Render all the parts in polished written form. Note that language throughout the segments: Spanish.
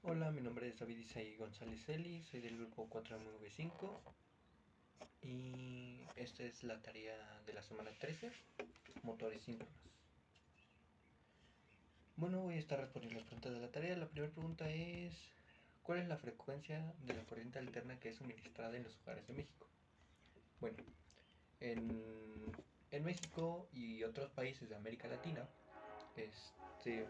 Hola, mi nombre es David Isaí González Eli, soy del grupo 495 y esta es la tarea de la semana 13, motores síncronos. Bueno, voy a estar respondiendo las preguntas de la tarea. La primera pregunta es: ¿cuál es la frecuencia de la corriente alterna que es suministrada en los hogares de México? Bueno, en México y otros países de América Latina, este,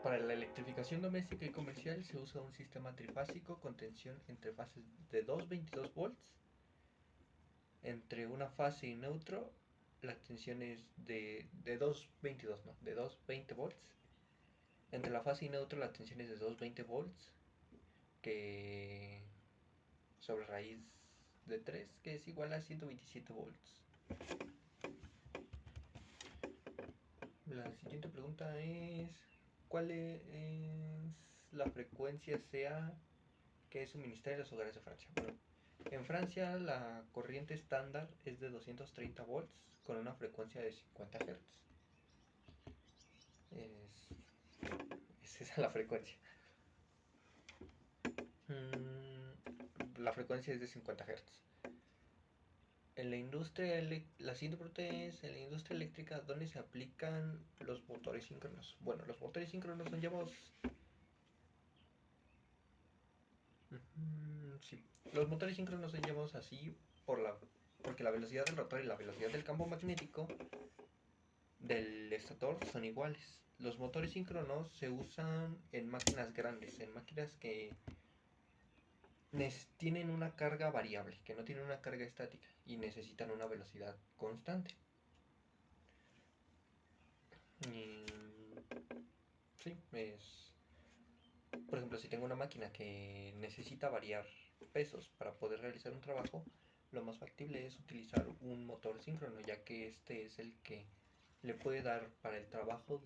para la electrificación doméstica y comercial se usa un sistema trifásico con tensión entre fases de 222 volts. Entre una fase y neutro, la tensión es de 222, no, de 220 volts. Entre la fase y neutro, la tensión es de 220 volts, que sobre raíz de 3, que es igual a 127 volts. La siguiente pregunta es: ¿cuál es la frecuencia SEA que es suministrada en los hogares de Francia? Bueno, en Francia la corriente estándar es de 230 volts con una frecuencia de 50 Hz. Es, es esa la frecuencia. La frecuencia es de 50 Hz. En la industria, la siguiente pregunta es: en la industria eléctrica, ¿dónde se aplican los motores síncronos? Bueno, los motores síncronos son llamados... sí. Los motores síncronos son llamados así porque la velocidad del rotor y la velocidad del campo magnético del estator son iguales. Los motores síncronos se usan en máquinas grandes, en máquinas que tienen una carga variable, que no tienen una carga estática y necesitan una velocidad constante. Y, sí, por ejemplo, si tengo una máquina que necesita variar pesos para poder realizar un trabajo, lo más factible es utilizar un motor síncrono, ya que este es el que le puede dar para el trabajo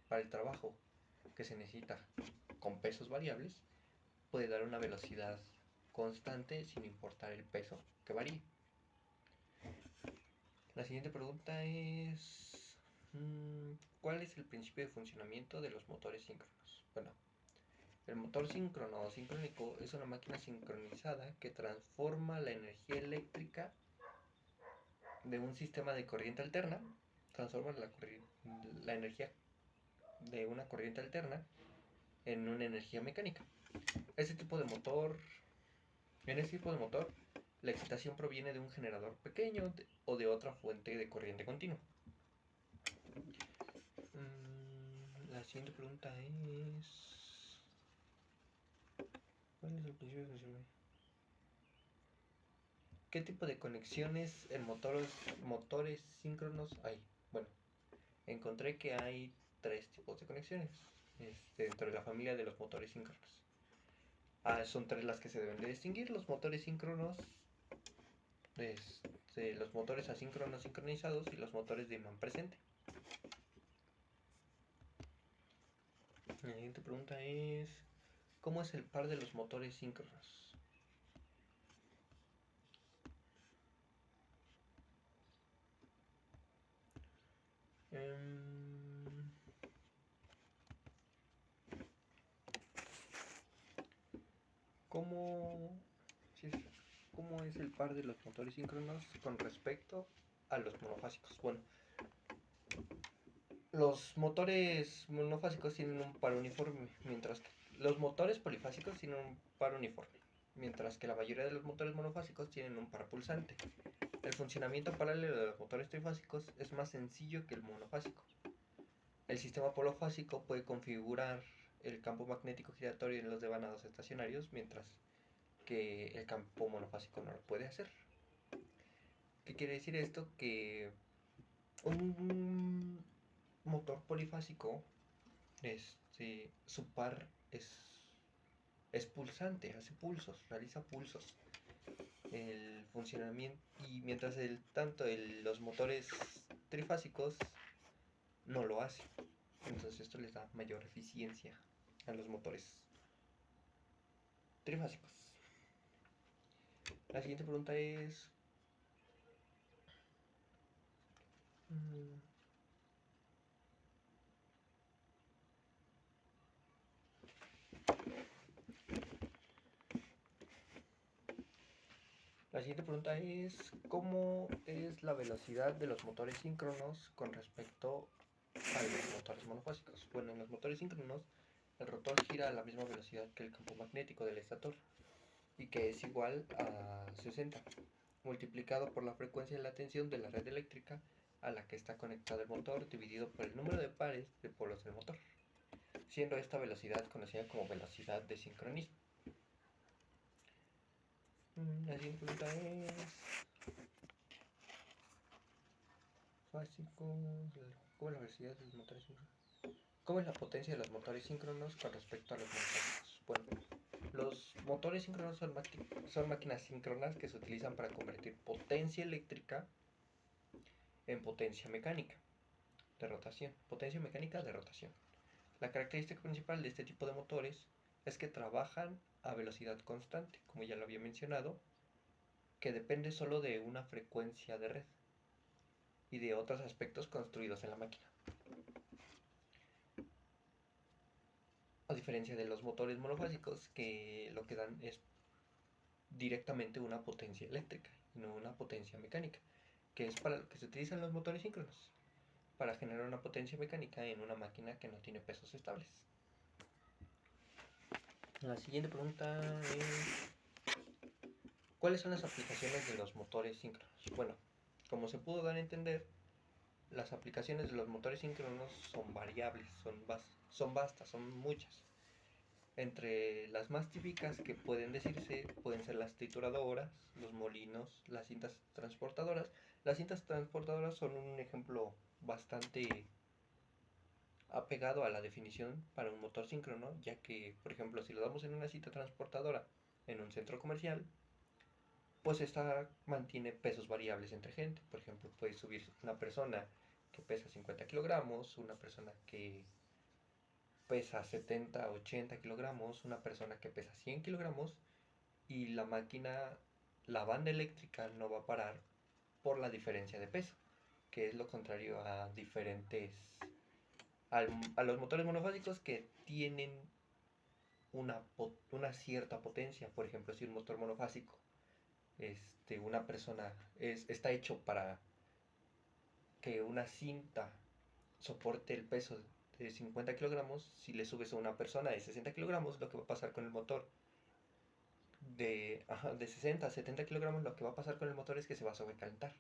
para el trabajo que se necesita con pesos variables, puede dar una velocidad constante sin importar el peso que varíe. La siguiente pregunta es: ¿cuál es el principio de funcionamiento de los motores síncronos? Bueno, el motor síncrono o sincrónico es una máquina sincronizada que transforma la energía eléctrica de un sistema de corriente alterna, transforma la energía de una corriente alterna en una energía mecánica. Ese tipo de motor, en ese tipo de motor, la excitación proviene de un generador pequeño o de otra fuente de corriente continua. La siguiente pregunta es: ¿cuál es el principio de funcionamiento? ¿Qué tipo de conexiones en motores síncronos hay? Bueno, encontré que hay tres tipos de conexiones dentro de la familia de los motores síncronos. Son tres las que se deben de distinguir: los motores síncronos, los motores asíncronos sincronizados y los motores de imán presente. La siguiente pregunta es: ¿cómo es el par de los motores síncronos? ¿Cómo, ¿Cómo es el par de los motores síncronos con respecto a los monofásicos? Bueno, los motores monofásicos tienen un par uniforme, mientras que los motores polifásicos tienen un par uniforme, mientras que la mayoría de los motores monofásicos tienen un par pulsante. El funcionamiento paralelo de los motores trifásicos es más sencillo que el monofásico. El sistema polifásico puede configurar el campo magnético giratorio en los devanados estacionarios, mientras que el campo monofásico no lo puede hacer. ¿Qué quiere decir esto? Que un motor polifásico, su par es pulsante, hace pulsos, realiza pulsos. El funcionamiento, y mientras los motores trifásicos no lo hacen. Entonces esto les da mayor eficiencia a los motores trifásicos. La siguiente pregunta es: La siguiente pregunta es, ¿cómo es la velocidad de los motores síncronos con respecto a los motores monofásicos? Bueno, en los motores síncronos, el rotor gira a la misma velocidad que el campo magnético del estator, y que es igual a 60, multiplicado por la frecuencia de la tensión de la red eléctrica a la que está conectado el motor, dividido por el número de pares de polos del motor, siendo esta velocidad conocida como velocidad de sincronismo. La siguiente pregunta es básico, ¿cómo es la velocidad de los motores síncronos? ¿Cómo es la potencia de los motores síncronos con respecto a los monofásicos? Bueno, los motores síncronos son máquinas síncronas que se utilizan para convertir potencia eléctrica en potencia mecánica de rotación. Potencia mecánica de rotación. La característica principal de este tipo de motores es que trabajan a velocidad constante, como ya lo había mencionado, que depende solo de una frecuencia de red y de otros aspectos construidos en la máquina. A diferencia de los motores monofásicos, que lo que dan es directamente una potencia eléctrica y no una potencia mecánica, que es para lo que se utilizan los motores síncronos, para generar una potencia mecánica en una máquina que no tiene pesos estables. La siguiente pregunta es, ¿cuáles son las aplicaciones de los motores síncronos? Bueno, como se pudo dar a entender, las aplicaciones de los motores síncronos son variables, son vastas, son muchas. Entre las más típicas que pueden decirse pueden ser las trituradoras, los molinos, las cintas transportadoras. Las cintas transportadoras son un ejemplo bastante apegado a la definición para un motor síncrono, ya que, por ejemplo, si lo damos en una cinta transportadora en un centro comercial, pues esta mantiene pesos variables entre gente. Por ejemplo, puede subir una persona que pesa 50 kilogramos, una persona que pesa 70, 80 kilogramos, una persona que pesa 100 kilogramos, y la máquina, la banda eléctrica no va a parar por la diferencia de peso, que es lo contrario a a los motores monofásicos, que tienen una cierta potencia. Por ejemplo, si un motor monofásico, una persona está hecho para que una cinta soporte el peso de 50 kilogramos, si le subes a una persona de 60 kilogramos, lo que va a pasar con el motor de 60 a 70 kilogramos, lo que va a pasar con el motor es que se va a sobrecalentar.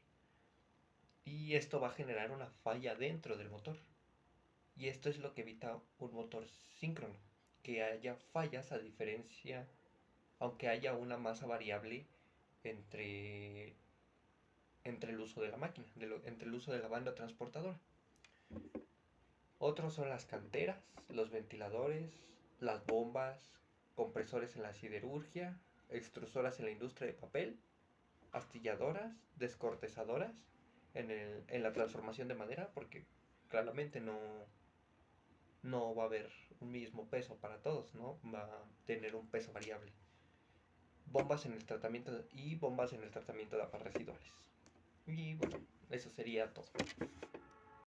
Y esto va a generar una falla dentro del motor. Y esto es lo que evita un motor síncrono, que haya fallas, a diferencia, aunque haya una masa variable entre, entre el uso de la máquina, entre el uso de la banda transportadora. Otros son las canteras, los ventiladores, las bombas, compresores en la siderurgia, extrusoras en la industria de papel, astilladoras, descortezadoras en la transformación de madera, porque claramente no va a haber un mismo peso para todos, ¿no? Va a tener un peso variable. Bombas en el tratamiento y bombas en el tratamiento de aguas residuales. Y bueno, eso sería todo.